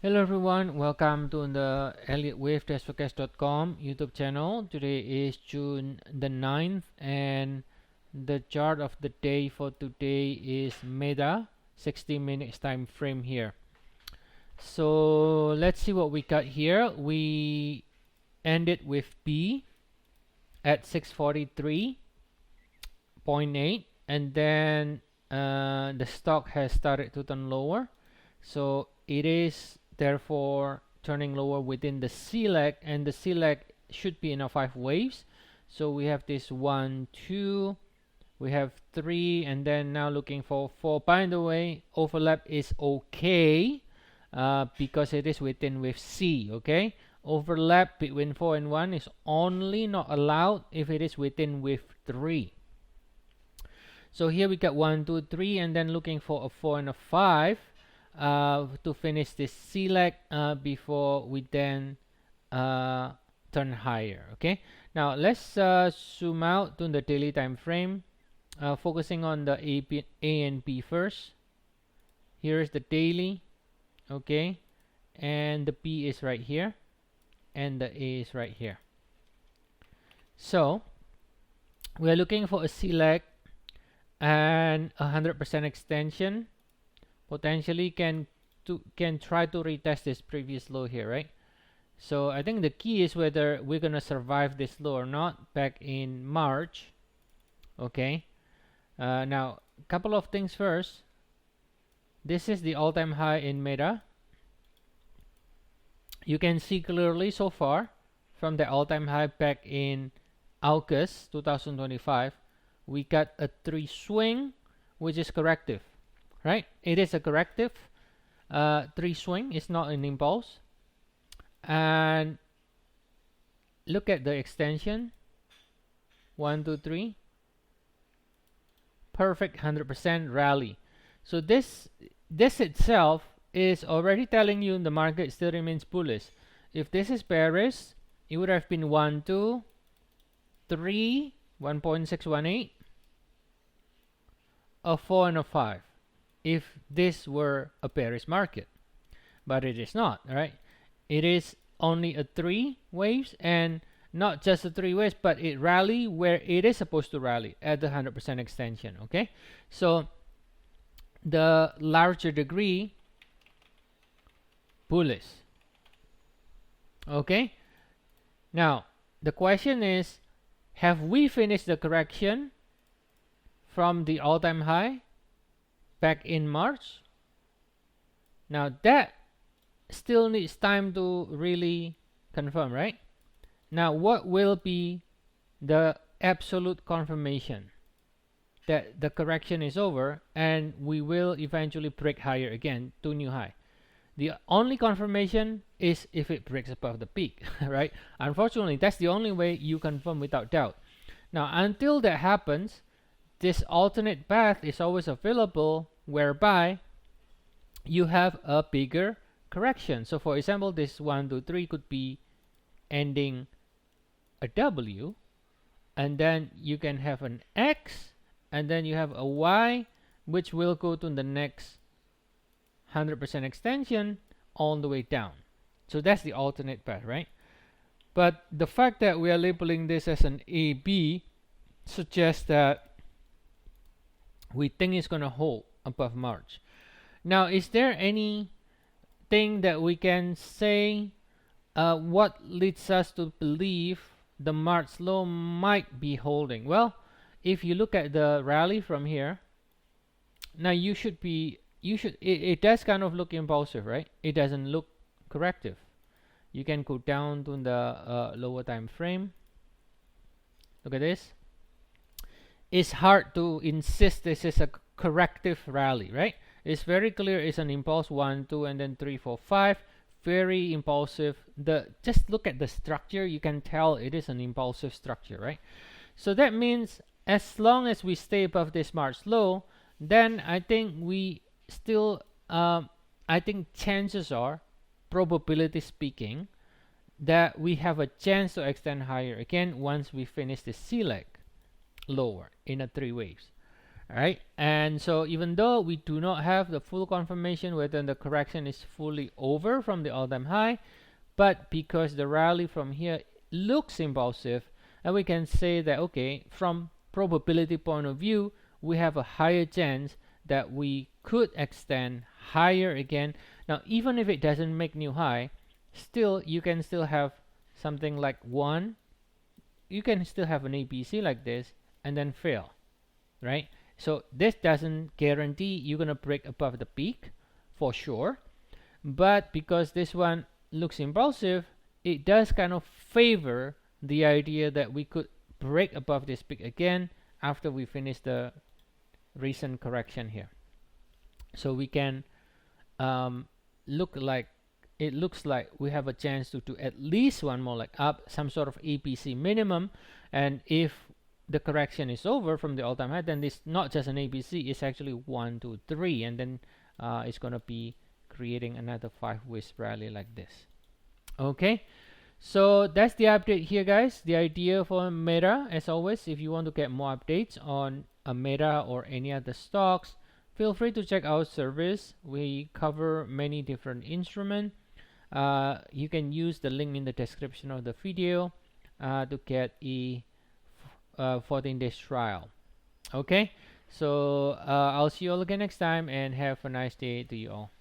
Hello everyone, welcome to the Elliott Wave Forecast.com YouTube channel. Today is June the 9th and the chart of the day for today is Meta 60 minutes time frame here. So let's see what we got here. We ended with B at 643.8 and then the stock has started to turn lower. So it is therefore turning lower within the C leg, and the C leg should be in a 5 waves. So we have this 1, 2, we have 3, and then now looking for 4. By the way, overlap is okay because it is within with C. Okay, overlap between 4 and 1 is only not allowed if it is within with 3. So here we got 1, 2, 3, and then looking for a 4 and a 5 to finish this C leg before we then turn higher. Okay, now let's zoom out to the daily time frame, focusing on the A and B first. Here is the daily, okay, and the B is right here and the A is right here. So we are looking for a C leg and 100% extension. Potentially can try to retest this previous low here, right? So I think the key is whether we're gonna survive this low or not back in March. Okay, now a couple of things first. This is the all-time high in Meta. You can see clearly so far from the all-time high back in August 2025 we got a 3 swing, which is corrective. Right, it is a corrective 3 swing. It's not an impulse. And look at the extension, 1, 2, 3, perfect 100% rally. So this itself is already telling you the market still remains bullish. If this is bearish, it would have been 1, 2, 3, 1.618, a 4 and a 5. If this were a bearish market, but it is not, right? It is only a 3 waves, and not just a 3 waves, but it rally where it is supposed to rally at the 100% extension. Okay, so the larger degree bullish. Okay, now the question is, have we finished the correction from the all-time high back in March? Now that still needs time to really confirm, right? Now what will be the absolute confirmation that the correction is over and we will eventually break higher again to new high? The only confirmation is if it breaks above the peak, right? Unfortunately, that's the only way you confirm without doubt. Now until that happens, this alternate path is always available, whereby you have a bigger correction. So for example, this 1, 2, 3 could be ending a W, and then you can have an X, and then you have a Y, which will go to the next 100% extension all the way down. So that's the alternate path, right? But the fact that we are labeling this as an AB suggests that we think it's going to hold above March. Now, is there anything that we can say what leads us to believe the March low might be holding? Well, if you look at the rally from here, now it does kind of look impulsive, right? It doesn't look corrective. You can go down to the lower time frame. Look at this. It's hard to insist this is a corrective rally, right? It's very clear it's an impulse, 1, 2, and then 3, 4, 5. Very impulsive. Just look at the structure, you can tell it is an impulsive structure, right? So that means as long as we stay above this March low, then I think we still I think chances are, probability speaking, that we have a chance to extend higher again once we finish the C leg lower in a 3 waves. Right, and so even though we do not have the full confirmation whether the correction is fully over from the all-time high, but because the rally from here looks impulsive, and we can say that, okay, from probability point of view, we have a higher chance that we could extend higher again. Now, even if it doesn't make new high, still you can still have something like one, you can still have an ABC like this and then fail, right? So this doesn't guarantee you're gonna break above the peak for sure, but because this one looks impulsive, it does kind of favor the idea that we could break above this peak again after we finish the recent correction here. So we can look like, it looks like we have a chance to do at least one more like up, some sort of APC minimum. And if the correction is over from the all-time high, then it's not just an ABC, it's actually 1, 2, 3, and then it's going to be creating another 5-ways rally like this. Okay, so that's the update here, guys. The idea for Meta, as always, if you want to get more updates on a Meta or any other stocks, feel free to check our service. We cover many different instruments. You can use the link in the description of the video to get a 14 days trial. Okay, so I'll see you all again next time, and have a nice day to you all.